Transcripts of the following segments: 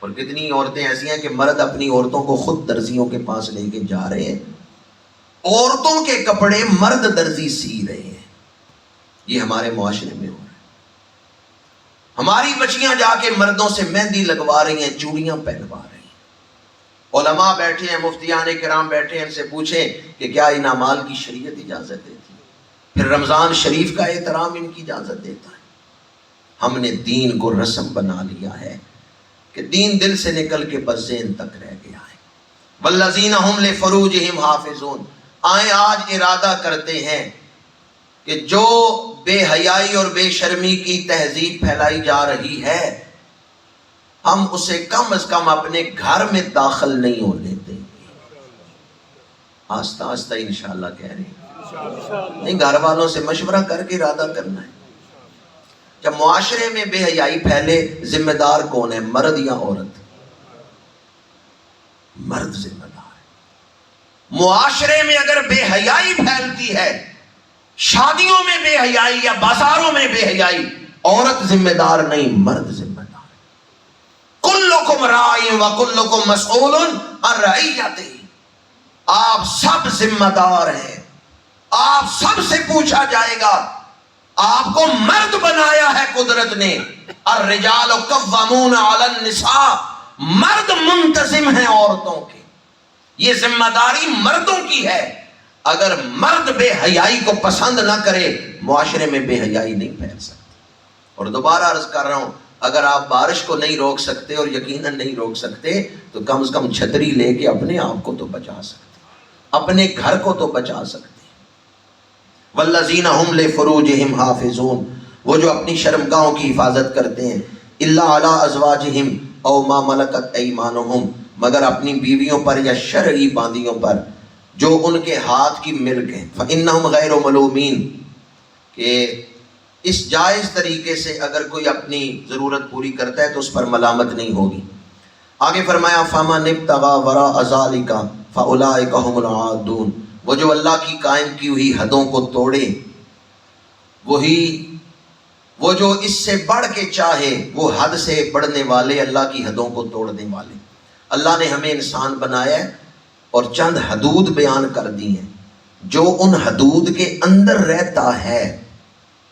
اور کتنی عورتیں ایسی ہیں کہ مرد اپنی عورتوں کو خود درزیوں کے پاس لے کے جا رہے ہیں، عورتوں کے کپڑے مرد درزی سی رہے ہیں۔ یہ ہمارے معاشرے میں ہو رہا ہے۔ ہماری بچیاں جا کے مردوں سے مہندی لگوا رہی ہیں، چوڑیاں پہنوا رہی ہیں۔ علماء بیٹھے ہیں، مفتیان کرام بیٹھے ہیں، ان سے پوچھیں کہ کیا ان اعمال کی شریعت اجازت دیتی ہے؟ پھر رمضان شریف کا احترام ان کی اجازت دیتا ہے؟ ہم نے دین کو رسم بنا لیا ہے کہ دین دل سے نکل کے بس ذہن تک رہ گیا ہے۔ والذین هم لفروجہم حافظون، آئیں آج ارادہ کرتے ہیں کہ جو بے حیائی اور بے شرمی کی تہذیب پھیلائی جا رہی ہے، ہم اسے کم از کم اپنے گھر میں داخل نہیں ہونے دیں گے۔ آہستہ آہستہ انشاءاللہ کہہ رہے ہیں، نہیں گھر والوں سے مشورہ کر کے ارادہ کرنا ہے۔ جب معاشرے میں بے حیائی پھیلے، ذمہ دار کون ہے، مرد یا عورت؟ مرد ذمہ دار ہے۔ معاشرے میں اگر بے حیائی پھیلتی ہے، شادیوں میں بے حیائی یا بازاروں میں بے حیائی، عورت ذمہ دار نہیں، مرد ذمہ دار ہے۔ کلکم راع وکلکم مسئول عن رعیتہ، آپ سب ذمہ دار ہیں، آپ سب سے پوچھا جائے گا۔ آپ کو مرد بنایا ہے قدرت نے، الرجال قوامون علی النساء، مرد منتظم ہیں عورتوں کے، یہ ذمہ داری مردوں کی ہے۔ اگر مرد بے حیائی کو پسند نہ کرے، معاشرے میں بے حیائی نہیں پھیل سکتی۔ اور دوبارہ عرض کر رہا ہوں، اگر آپ بارش کو نہیں روک سکتے اور یقیناً نہیں روک سکتے تو کم از کم چھتری لے کے اپنے آپ کو تو بچا سکتے، اپنے گھر کو تو بچا سکتے۔ والذین هم لفروجہم حافظون، وہ جو اپنی شرمگاہوں کی حفاظت کرتے ہیں، الا علی ازواجہم او ما ملکت ایمانہم، مگر اپنی بیویوں پر یا شرعی باندیوں پر جو ان کے ہاتھ کی ملک ہیں، فإنہم غیر ملومین، کہ اس جائز طریقے سے اگر کوئی اپنی ضرورت پوری کرتا ہے تو اس پر ملامت نہیں ہوگی۔ آگے فرمایا فمن ابتغى وراء ذلك فاولئک هم العادون، وہ جو اللہ کی قائم کی ہوئی حدوں کو توڑے، وہ جو اس سے بڑھ کے چاہے، وہ حد سے بڑھنے والے، اللہ کی حدوں کو توڑنے والے۔ اللہ نے ہمیں انسان بنایا ہے اور چند حدود بیان کر دی ہیں، جو ان حدود کے اندر رہتا ہے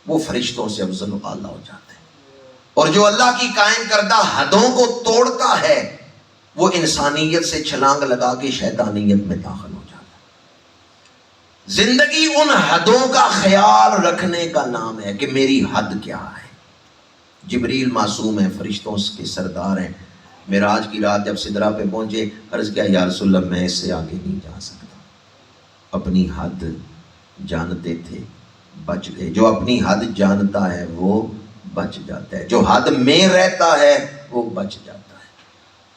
وہ فرشتوں سے افضل و اعلیٰ ہو جاتا ہے، اور جو اللہ کی قائم کردہ حدوں کو توڑتا ہے وہ انسانیت سے چھلانگ لگا کے شیطانیت میں داخل ہو جاتا ہے۔ زندگی ان حدوں کا خیال رکھنے کا نام ہے کہ میری حد کیا ہے۔ جبریل معصوم ہے، فرشتوں کے سردار ہیں، معراج کی رات جب سدرہ پہ پہنچے، عرض کیا یا رسول اللہ میں اس سے آگے نہیں جا سکتا۔ اپنی حد جانتے تھے، بچ گئے۔ جو اپنی حد جانتا ہے وہ بچ جاتا ہے، جو حد میں رہتا ہے وہ بچ جاتا ہے۔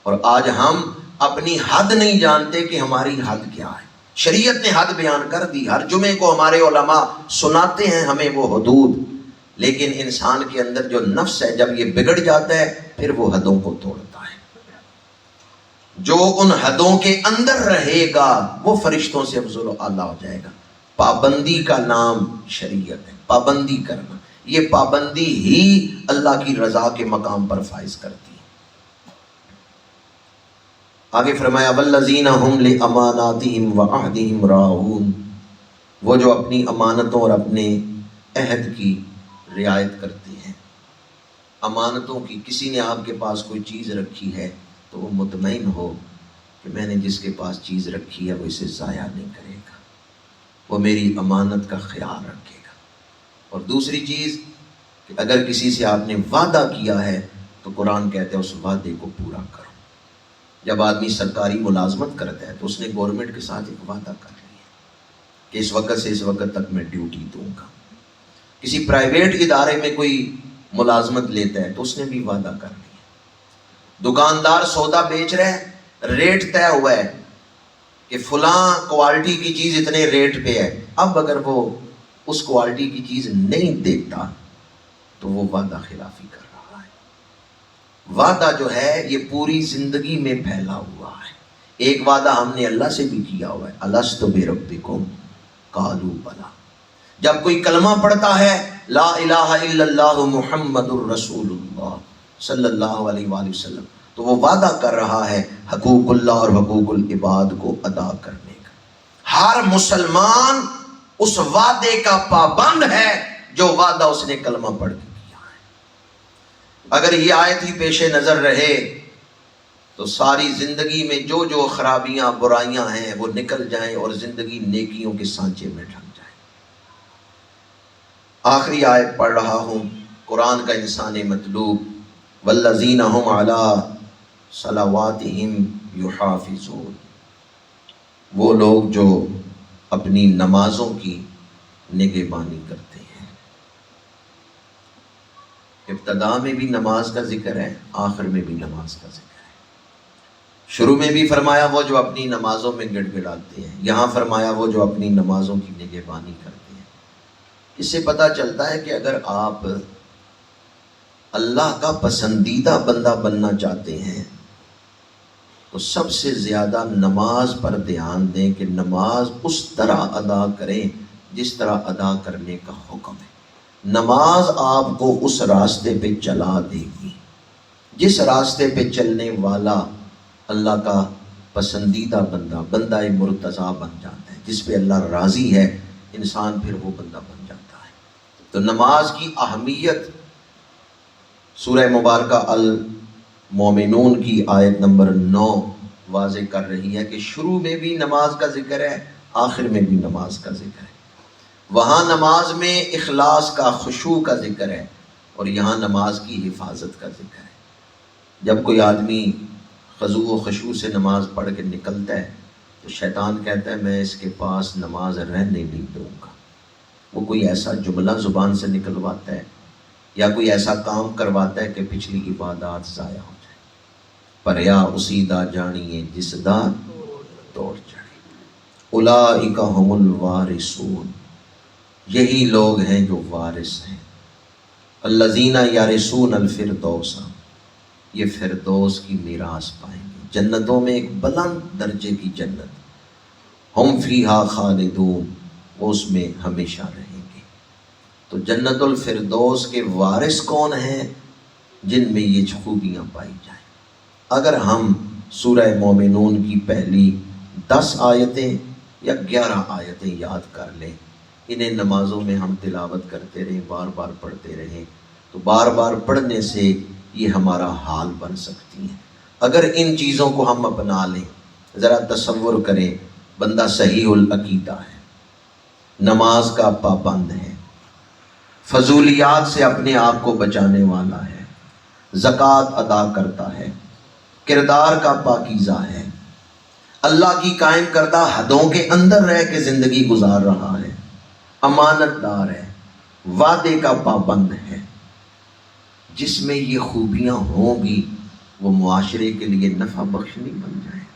اور آج ہم اپنی حد نہیں جانتے کہ ہماری حد کیا ہے۔ شریعت نے حد بیان کر دی، ہر جمعے کو ہمارے علماء سناتے ہیں ہمیں وہ حدود، لیکن انسان کے اندر جو نفس ہے جب یہ بگڑ جاتا ہے پھر وہ حدوں کو توڑتا ہے۔ جو ان حدوں کے اندر رہے گا وہ فرشتوں سے افضل و اعلیٰ ہو جائے گا۔ پابندی کا نام شریعت ہے، پابندی کرنا، یہ پابندی ہی اللہ کی رضا کے مقام پر فائز کرتی ہے۔ آگے فرمایا والذین هم لاماناتہم وعہدہم راعون، وہ جو اپنی امانتوں اور اپنے عہد کی رعایت کرتے ہیں۔ امانتوں کی، کسی نے آپ کے پاس کوئی چیز رکھی ہے تو وہ مطمئن ہو کہ میں نے جس کے پاس چیز رکھی ہے وہ اسے ضائع نہیں کرے گا، وہ میری امانت کا خیال رکھے گا۔ اور دوسری چیز کہ اگر کسی سے آپ نے وعدہ کیا ہے تو قرآن کہتا ہے اس وعدے کو پورا کرو۔ جب آدمی سرکاری ملازمت کرتا ہے تو اس نے گورنمنٹ کے ساتھ ایک وعدہ کر لیا کہ اس وقت سے اس وقت تک میں ڈیوٹی دوں گا۔ کسی پرائیویٹ ادارے میں کوئی ملازمت لیتا ہے تو اس نے بھی وعدہ کر لیا۔ دکاندار سودا بیچ رہا ہے، ریٹ طے ہوا ہے کہ فلاں کوالٹی کی چیز اتنے ریٹ پہ ہے، اب اگر وہ اس کوالٹی کی چیز نہیں دیتا تو وہ وعدہ خلافی کر رہا ہے۔ وعدہ جو ہے یہ پوری زندگی میں پھیلا ہوا ہے۔ ایک وعدہ ہم نے اللہ سے بھی کیا ہوا ہے، الست بربکم قالوا بلی۔ جب کوئی کلمہ پڑھتا ہے لا الہ الا اللہ محمد الرسول اللہ صلی اللہ علیہ وآلہ وسلم، تو وہ وعدہ کر رہا ہے حقوق اللہ اور حقوق العباد کو ادا کرنے کا۔ ہر مسلمان اس وعدے کا پابند ہے جو وعدہ اس نے کلمہ پڑھ کے کیا ہے۔ اگر یہ آیت ہی پیش نظر رہے تو ساری زندگی میں جو جو خرابیاں برائیاں ہیں وہ نکل جائیں اور زندگی نیکیوں کے سانچے میں ڈھک جائے۔ آخری آیت پڑھ رہا ہوں، قرآن کا انسان مطلوب، والذین هم علی صلواتہم یحافظون، وہ لوگ جو اپنی نمازوں کی نگہبانی کرتے ہیں۔ ابتدا میں بھی نماز کا ذکر ہے، آخر میں بھی نماز کا ذکر ہے۔ شروع میں بھی فرمایا وہ جو اپنی نمازوں میں گڑ گڑاتے ہیں، یہاں فرمایا وہ جو اپنی نمازوں کی نگہبانی کرتے ہیں۔ اس سے پتہ چلتا ہے کہ اگر آپ اللہ کا پسندیدہ بندہ بننا چاہتے ہیں تو سب سے زیادہ نماز پر دھیان دیں کہ نماز اس طرح ادا کریں جس طرح ادا کرنے کا حکم ہے۔ نماز آپ کو اس راستے پہ چلا دے گی جس راستے پہ چلنے والا اللہ کا پسندیدہ بندہ مرتضیٰ بن جاتا ہے، جس پہ اللہ راضی ہے انسان پھر وہ بندہ بن جاتا ہے۔ تو نماز کی اہمیت سورہ مبارکہ المومنون کی آیت نمبر 9 واضح کر رہی ہے کہ شروع میں بھی نماز کا ذکر ہے، آخر میں بھی نماز کا ذکر ہے۔ وہاں نماز میں اخلاص کا، خشوع کا ذکر ہے، اور یہاں نماز کی حفاظت کا ذکر ہے۔ جب کوئی آدمی خضوع و خشوع سے نماز پڑھ کے نکلتا ہے تو شیطان کہتا ہے میں اس کے پاس نماز رہنے نہیں دوں گا۔ وہ کوئی ایسا جملہ زبان سے نکلواتا ہے یا کوئی ایسا کام کرواتا ہے کہ پچھلی عبادات ضائع ہو جائے۔ پریا اسی دا جانیے جس دا توڑ چڑھے، اولئک ھم الوارثون، یہی لوگ ہیں جو وارث ہیں۔ الذین یرثون الفردوس، یہ فردوس کی میراث پائیں گے، جنتوں میں ایک بلند درجے کی جنت، ہم فیہا خالدون، وہ اس میں ہمیشہ رہیں گے۔ تو جنت الفردوس کے وارث کون ہیں؟ جن میں یہ خوبیاں پائی جائیں۔ اگر ہم سورہ مومنون کی پہلی 10 آیتیں یا 11 آیتیں یاد کر لیں، انہیں نمازوں میں ہم تلاوت کرتے رہیں، بار بار پڑھتے رہیں، تو بار بار پڑھنے سے یہ ہمارا حال بن سکتی ہیں۔ اگر ان چیزوں کو ہم اپنا لیں، ذرا تصور کریں، بندہ صحیح العقیدہ ہے، نماز کا پابند ہے، فضولیات سے اپنے آپ کو بچانے والا ہے، زکوٰۃ ادا کرتا ہے، کردار کا پاکیزہ ہے، اللہ کی قائم کردہ حدوں کے اندر رہ کے زندگی گزار رہا ہے، امانت دار ہے، وعدے کا پابند ہے، جس میں یہ خوبیاں ہوں گی وہ معاشرے کے لیے نفع بخش نہیں بن جائے۔